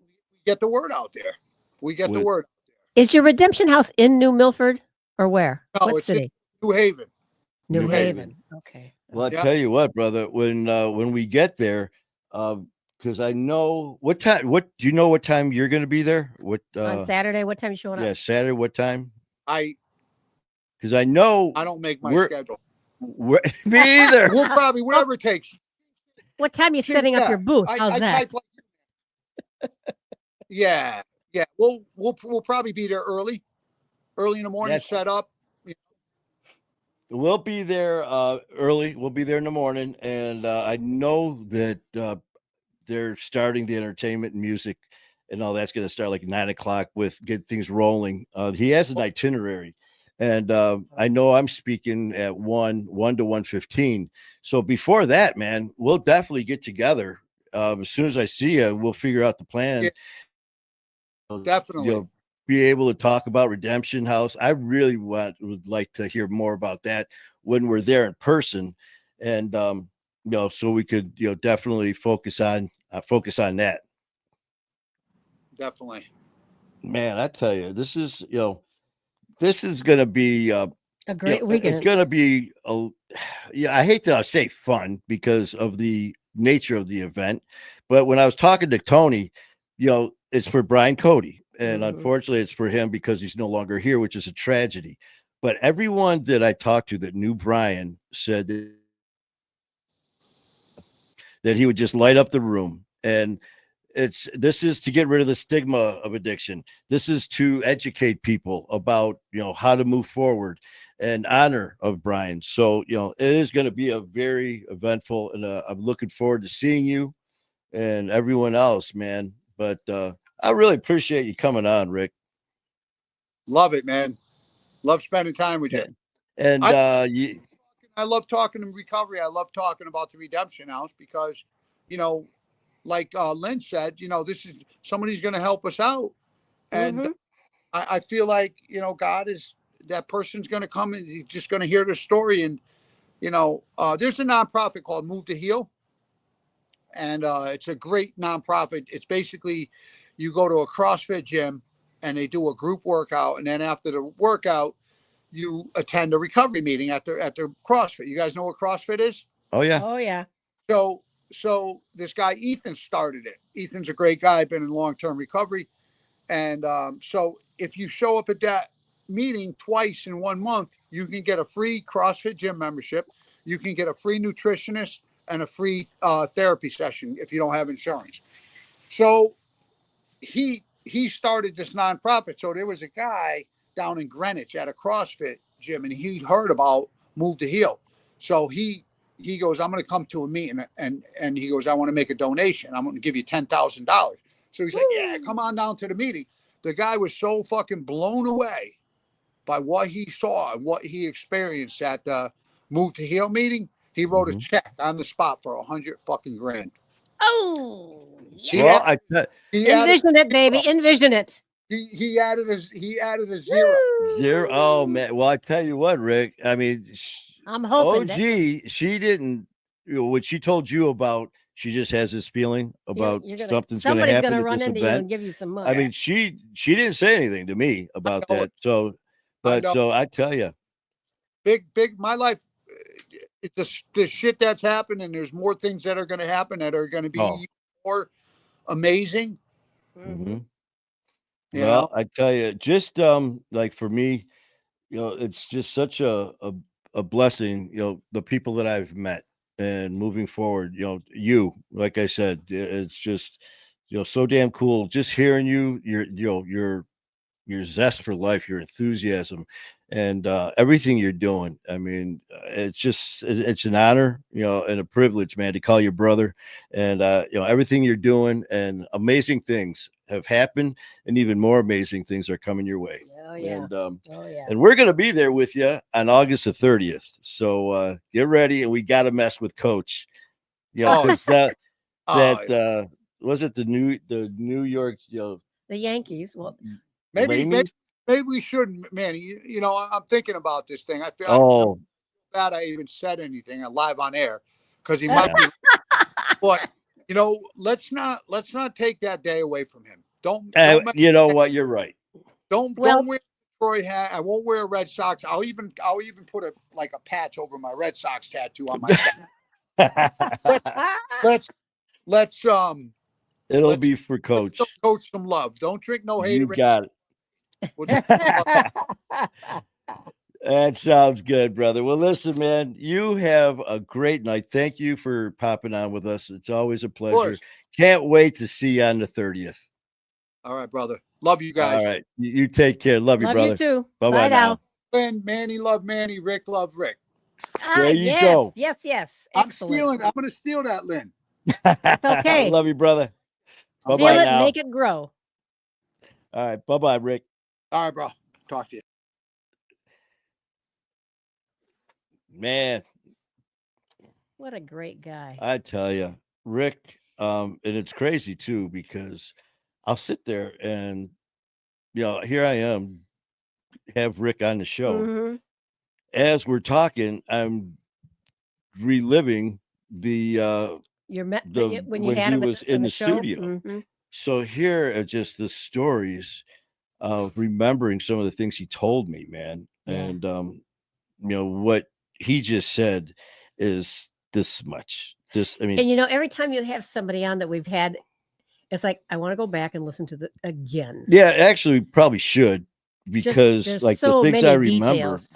get the word out there. We get the with word. Is your redemption house in New Milford or where? No, What it's in city? New Haven. New New New Haven. Haven. Haven. Okay. Well, I Yeah. tell you what, brother, when we get there, because I know what time. What do you know? What time you're going to be there? What? On Saturday, what time you showing up? Yeah, Saturday. What time? I Because I know I don't make my we're, schedule. me either. We'll probably Well, whatever it takes. what time you See, setting up yeah. your booth? How's I that? type like Yeah, yeah. We'll probably be there early in the morning. That's Set up. We'll be there early. We'll be there in the morning, and I know that they're starting the entertainment and music and all that's going to start like 9 o'clock with get things rolling. He has an itinerary, and I know I'm speaking at 1 to 1:15. So before that, man, we'll definitely get together. As soon as I see you, we'll figure out the plan. Yeah, You definitely. know, be able to talk about Redemption House. I really would like to hear more about that when we're there in person, and so we could definitely focus on that. Definitely. Man, I tell you, this is going to be A great it's weekend. going to be yeah. I hate to say fun because of the nature of the event, but when I was talking to Tony, it's for Brian Cody, and Mhm. unfortunately, it's for him because he's no longer here, which is a tragedy. But everyone that I talked to that knew Brian said that he would just light up the room. And this is to get rid of the stigma of addiction. This is to educate people about how to move forward and honor of Brian. So it is going to be a very eventful, and I'm looking forward to seeing you and everyone else, man. But I really appreciate you coming on, Rick. Love it, man. Love spending time with you. Yeah. And I you, I love talking in recovery. I love talking about the Redemption House because, you know, like Lynn said, this is somebody's going to help us out, and Mhm. I feel like God is that person's going to come and he's just going to hear the story. And there's a nonprofit called Move to Heal, and it's a great nonprofit. It's basically you go to a CrossFit gym and they do a group workout, and then after the workout, you attend a recovery meeting at the CrossFit. You guys know what CrossFit is? oh yeah, Oh yeah. So this guy Ethan started it. Ethan's a great guy, been in long term recovery, and so if you show up at that meeting twice in 1 month, you can get a free CrossFit gym membership. You can get a free nutritionist and a free therapy session if you don't have insurance. So he started this nonprofit. So there was a guy down in Greenwich at a CrossFit gym, and he heard about Move to Heal. So he goes, I'm going to come to a meeting, and he goes, I want to make a donation. I'm going to give you $10,000. So he's like, yeah, come Woo. on down to the meeting. The guy was so fucking blown away by what he saw and what he experienced at the Move to Heal meeting. He wrote a mhm. check on the spot for 100 fucking grand. Oh He Well, yeah. added, he added Envision it, a zero. baby. Envision it. He added a zero. Zero. Oh Woo. man. Well, I tell you what, Rick. I mean, I'm hoping that OG. She didn't. What she told you about. She just has this feeling about you're gonna something's going to somebody's happen gonna at run this into you event. and give you some I money. Yeah, mean, she didn't say anything to me I about know it. that. So, I but know. so I tell you, Big. My life. It's the shit that's happened, and there's more things that are going to happen that are going to oh, be more amazing. Hmm. hmm You know. well, I tell you, just like for me, it's just such a blessing. The people that I've met and moving forward. Like I said, it's just so damn cool. Just hearing you, your zest for life, your enthusiasm, and everything you're doing. I mean, it's an honor, and a privilege, man, to call you brother. And everything you're doing and amazing things have happened, and even more amazing things are coming your way. Oh yeah. And Oh yeah. and we're gonna be there with you on August the 30th. So get ready, and we got to mess with Coach, Oh, because that oh, was it the New York, The Yankees. Well, maybe maybe Lamies. maybe we shouldn't, man. I'm thinking about this thing. I'm Oh, glad I even said anything live on air because he might yeah. be. But let's not take that day away from him. You know what? You're right. Don't well, wear a Troy hat. I won't wear a Red Sox. I'll even put a patch over my Red Sox tattoo on my chest. Let let's let's It'll let's be for let's show Coach. Coach some love. Don't drink no You hater. got We'll just love. it. That sounds good, brother. Well, listen, man, you have a great night. Thank you for popping on with us. It's always a Of pleasure. course. Can't wait to see you on the 30th. All right, brother. Love you guys. All right. You take care. Love you, Love brother. you too. Bye-bye Bye now. And Manny love Manny. Rick love Rick. There you Yeah. go. Yes. I'm Excellent. I'm going to steal that, Lynn. It's okay. Love you, brother. I'll Feel Bye-bye it, now. make it grow. All right. Bye-bye, Rick. All right, bro. Talk to you. Man, What a great guy. I tell you, Rick, and it's crazy too, because I'll sit there and, here I am, have Rick on the show. Mhm. As we're talking, I'm reliving the When you when had he him was in in the show. studio. Mhm. So here are just the stories of remembering some of the things he told me, man. Yeah. And what he just said is this much. I mean, And every time you have somebody on that we've had, it's like I want to go back and listen to the again. yeah, actually, probably should, because There's like so the things many I remember. details.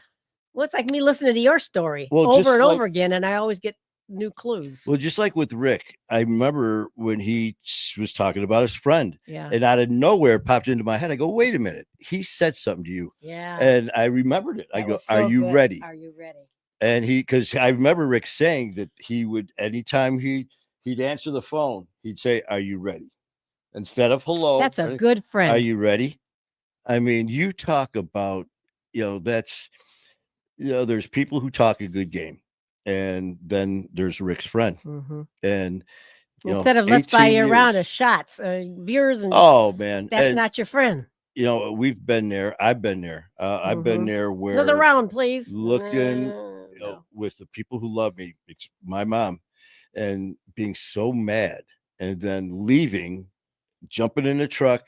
Well, it's like me listening to your story Well, just over and like- over again, and I always get new clues. Well, just like with Rick, I remember when he was talking about his friend, Yeah. and out of nowhere it popped into my head. I go, wait a minute, he said something to you, Yeah. and I remembered it. I That go, was are so you good. ready? Are you ready? And because I remember Rick saying that he would, anytime he'd answer the phone, he'd say, "Are you ready?" Instead of hello. That's a good friend. Are you ready? I mean, you talk about, that's, there's people who talk a good game, and then there's Rick's friend, Mhm. and Instead of let's buy 18 you a round years. of shots, beers, and Oh man, that's and not your friend. we've been there. I've been there. I've been Mhm. there where Another round, please. looking, No. with the people who love me, my mom, and being so mad, and then leaving, jumping in the truck,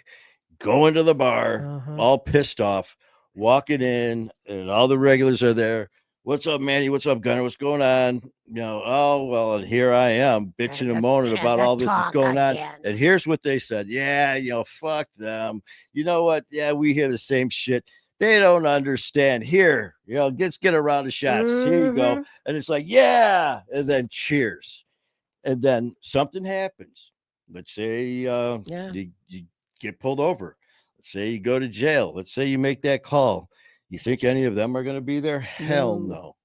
going to the bar, Uh-huh. all pissed off, walking in, and all the regulars are there. What's up, Manny? What's up, Gunner? What's going on? Oh, well, and here I am bitching and moaning about all this is going on. And here's what they said. Yeah, fuck them. You know what? Yeah, we hear the same shit. They don't understand. Here, let's get a round of shots. Here you go. Mhm. And it's like, yeah. And then cheers. And then something happens. Let's say you get pulled over. Let's say you go to jail. Let's say you make that call. You think any of them are going to be there? Hell no.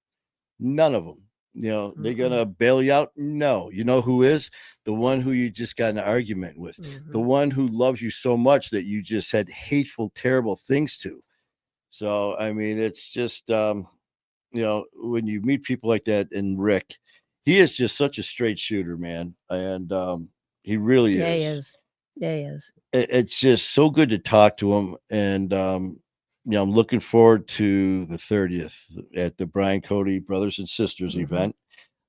None of them. They're going to bail you out? No. You know who is? The one who you just got in an argument with. The one who loves you so much that you just said hateful, terrible things to. So, I mean, it's just, when you meet people like that, and Rick, he is just such a straight shooter, man. And he really is. Yeah, he is. Yeah, he is. It's just so good to talk to him. And, I'm looking forward to the 30th at the Brian Cody Brothers and Sisters event.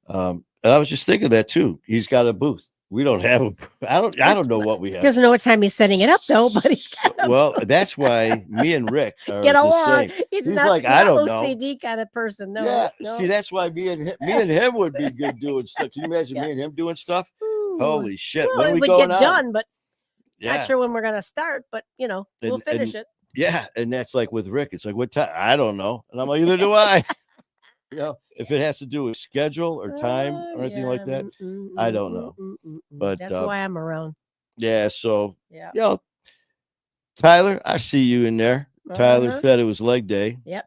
And I was just thinking that too. He's got a booth. We don't have a. I don't know what we have. Doesn't know what time he's setting it up though, but he's got Well, that's why me and Rick are get the along. same. He's He's not like, he's I not don't know. OCD kind of person. No, Yeah, no. see, that's why me and him would be good doing stuff. Can you imagine me and him doing stuff? Ooh. Holy shit! Well, when are it we would going get on? done, but Yeah, not sure when we're gonna start. But we'll finish it. yeah, and that's like with Rick. It's like, what time? I don't know, and I'm like, either do I. If it has to do with schedule or time or anything like that, I don't know. But That's why I'm around. Yeah, so Yeah. Tyler, I see you in there. Tyler Uh-huh. said it was leg day. Yep.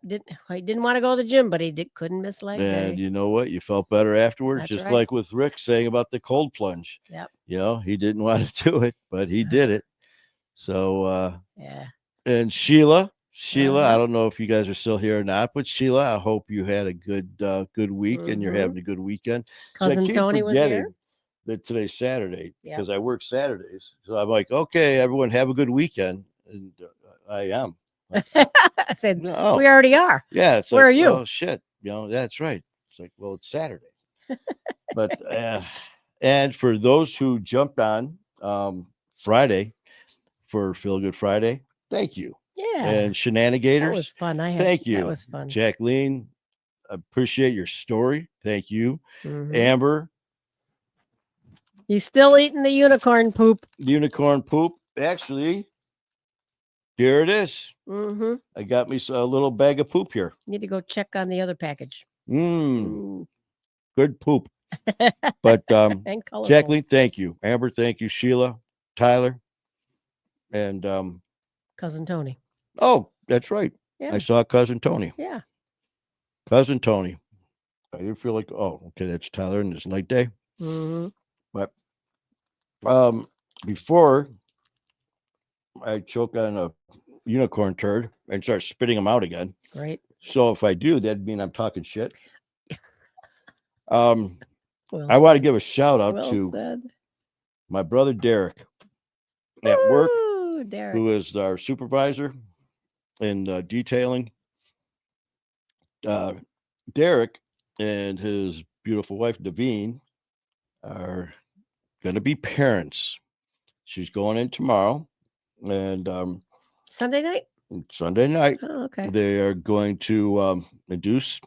He didn't want to go to the gym, but he couldn't miss leg And day. you know what? You felt better afterwards, That's just right. like with Rick saying about the cold plunge. Yep. He didn't want to do it, but he did it. So, Yeah. and Sheila, I Uh-huh. don't know if you guys are still here or not, but Sheila, I hope you had a good week and you're having a good weekend. Cousin Tony was here. That today's Saturday Yep. because I work Saturdays. So I'm like, okay, everyone have a good weekend. And I am. I said, No. we already are. Yeah. It's Where like, are you? Oh, shit. That's right. It's like, well, it's Saturday. But, and for those who jumped on Friday for Feel Good Friday, thank you. Yeah. And That Shenanigators, was fun. thank you. That was fun. Jacqueline, appreciate your story. Thank you. Mhm. Amber, You still eating the unicorn poop? unicorn poop. Actually, here it is. Mm-hmm. I got me a little bag of poop here. Need to go check on the other package. Good poop. But And colorful. Jacqueline, thank you. Amber, thank you. Sheila, Tyler, And Cousin Tony. oh, that's right. Yeah. I saw cousin Tony. Yeah. Cousin Tony. I didn't feel like, oh, okay, that's Tyler and his light day. Mm-hmm. But before I choke on a unicorn turd and start spitting them out again. Right. So if I do, that'd mean I'm talking shit. I Well want to said. give a shout out Well to said. my brother Derek at work, Ooh, Derek. who is our supervisor in detailing. Derek and his beautiful wife Devine are going to be parents. She's going in tomorrow, and Sunday night? Sunday night Oh, okay. they are going to induce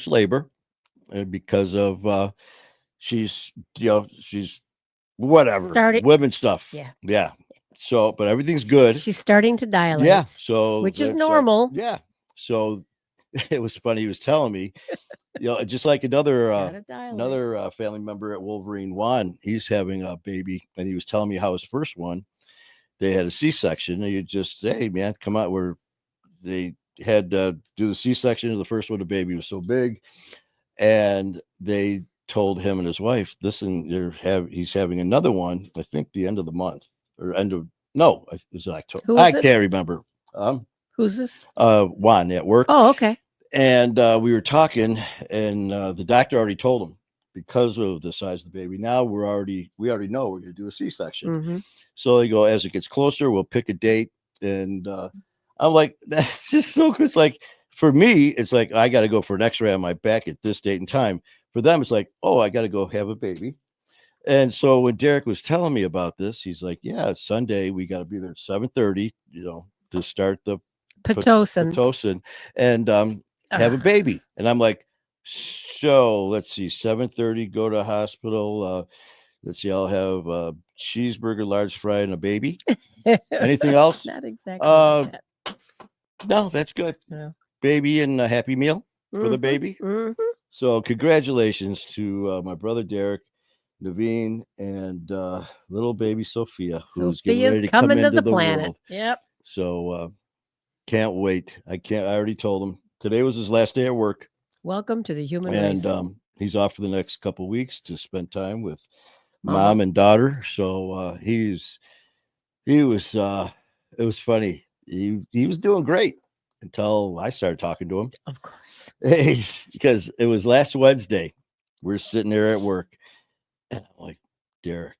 labor, because of she's whatever Starting- women stuff. Yeah. So, but everything's good. She's starting to dilate. Yeah. So which is that's like- normal. yeah. So it was funny. He was telling me, just like another Gotta dilate. family member at Wolverine Juan, he's having a baby, and he was telling me how his first one, they had a C-section, and you just say, hey man, come out. Where they had to do the C-section of the first one, the baby was so big, and they told him and his wife, listen, he's having another one, I think the end of the month, or it was October. Who is I this? can't remember. Who's this? Juan at work. Oh, okay. And we were talking, and the doctor already told him, because of the size of the baby, now we already know we're going to do a C-section. Mm-hmm. So they go, as it gets closer, we'll pick a date. And I'm like, that's just so good. It's like, for me, it's like, I got to go for an x-ray on my back at this date and time. For them, it's like, oh, I got to go have a baby. And so when Derek was telling me about this, he's like, yeah, it's Sunday. We got to be there at 7:30, to start the Pitocin and have a baby. And I'm like, so let's see, 7:30, go to hospital. Let's see, I'll have a cheeseburger, large fry, and a baby. Anything else? Not exactly like that. No, that's good. No. Baby and a happy meal for the baby. Mm-hmm. So congratulations to my brother Derek, Naveen, and little baby Sophia, who's getting ready to come into the planet. world. Yep. So can't wait. I already told him today was his last day at work. Welcome to the human race. And he's off for the next couple of weeks to spend time with mom and daughter. So it was funny. He was doing great until I started talking to him. Of course. Because it was last Wednesday. We're sitting there at work, and I'm like, Derek,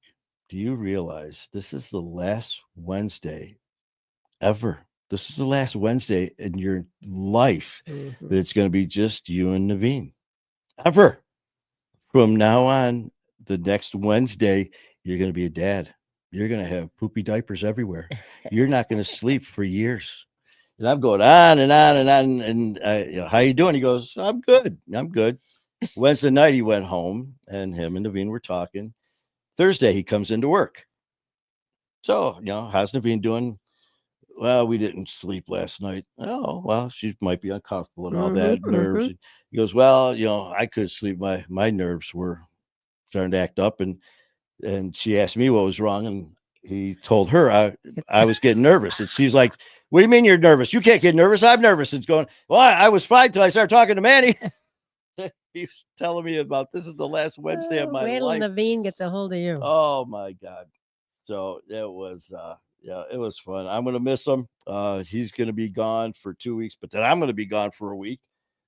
do you realize this is the last Wednesday ever? This is the last Wednesday in your life that it's going to be just you and Naveen. Ever. From now on, the next Wednesday, you're going to be a dad. You're going to have poopy diapers everywhere. You're not going to sleep for years. And I'm going on and on and on. And how you doing? He goes, I'm good. I'm good. Wednesday night, he went home, and him and Naveen were talking. Thursday, he comes into work. So, how's Naveen doing? Well, we didn't sleep last night. Oh, well, she might be uncomfortable and all that, nerves. He goes, well, I could sleep. My nerves were starting to act up. And she asked me what was wrong. And he told her I was getting nervous. And she's like, what do you mean you're nervous? You can't get nervous. I'm nervous. It's going, well, I was fine till I started talking to Manny. He was telling me about this is the last Wednesday of my life. Naveen gets a hold of you. Oh, my God. So it was, it was fun. I'm going to miss him. He's going to be gone for 2 weeks, but then I'm going to be gone for a week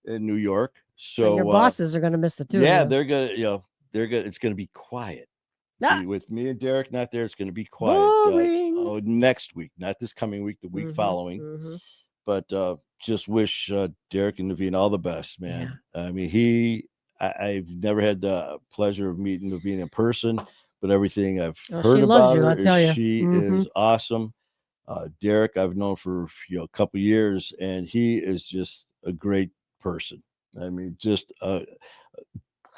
in New York. So your bosses are going to miss the two. Yeah, they're going to, it's going to be quiet. With me and Derek not there, it's going to be quiet. Next week, not this coming week, the week following. But just wish Derek and Naveen all the best, man. Yeah. I mean, I've never had the pleasure of meeting Naveen in person, but everything I've heard about her, she is awesome. Derek, I've known for a couple years, and he is just a great person. I mean, just a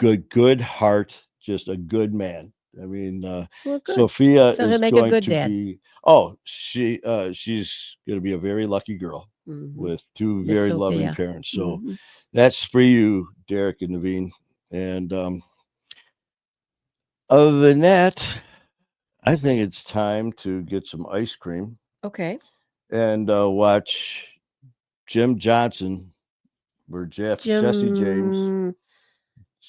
good heart, just a good man. I mean, Sophia is going to be. Oh, she's going to be a very lucky girl with two very loving parents. So that's for you, Derek and Naveen. And other than that, I think it's time to get some ice cream Okay. and watch Jim Johnson or Jesse James.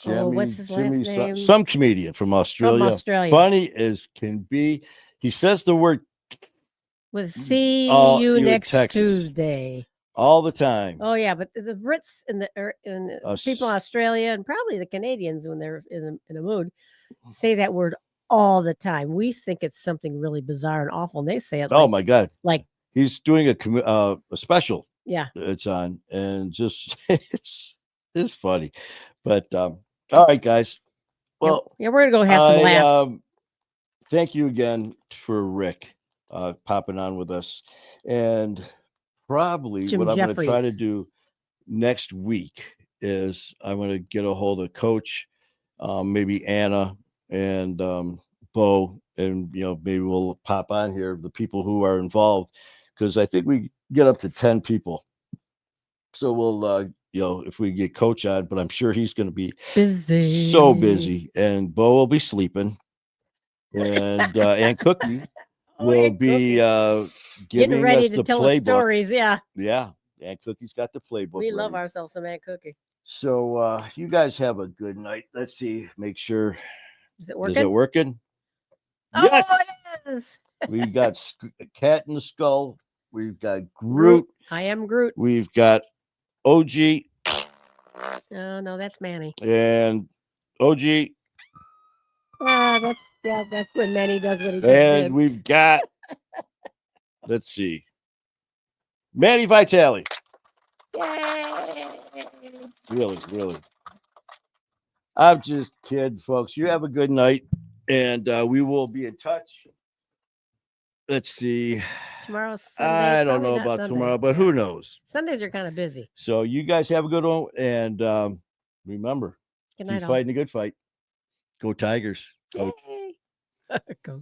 What's his last name? Some comedian from Australia. Australia. Funny as can be. He says the word With see you you in next Texas. Tuesday. all the time. Oh yeah, but the Brits and the Us. people in Australia and probably the Canadians when they're in a mood say that word all the time. We think it's something really bizarre and awful, and they say it. Oh Like, my God. like He's doing a special. yeah. It's on, and just it's funny. But all right, guys. Well, Yeah, we're gonna go have some laughs. thank you again for Rick popping on with us, and probably Jim what I'm going to try Jeffries. to do next week is I'm going to get a hold of Coach, maybe Anna and Bo, and maybe we'll pop on here the people who are involved, because I think we get up to 10 people. So we'll if we get Coach on, but I'm sure he's going to be Busy. so busy, and Bo will be sleeping, and Cookie will be getting ready us to the tell us playbook. stories. Yeah, Yeah, and Cookie's got the playbook. we love ready. ourselves some Aunt Cookie. So you guys have a good night. Let's see, make sure. Is it working? Is it working? Oh, Yes. it is. We've got Cat in the Skull. We've got Groot. I am Groot. We've got OG. Oh no, that's Manny. And OG. That's when Manny does what he just And did. we've got, let's see, Manny Vitale. Yay! Really. I'm just kidding, folks. You have a good night, and we will be in touch. Let's see. Tomorrow's Sunday. I don't Probably know not about Sunday. tomorrow, but who knows? Sundays are kind of busy. So you guys have a good one, and remember, Good keep night, all. fighting a good fight. Go Tigers. Coach. Yay. Coach.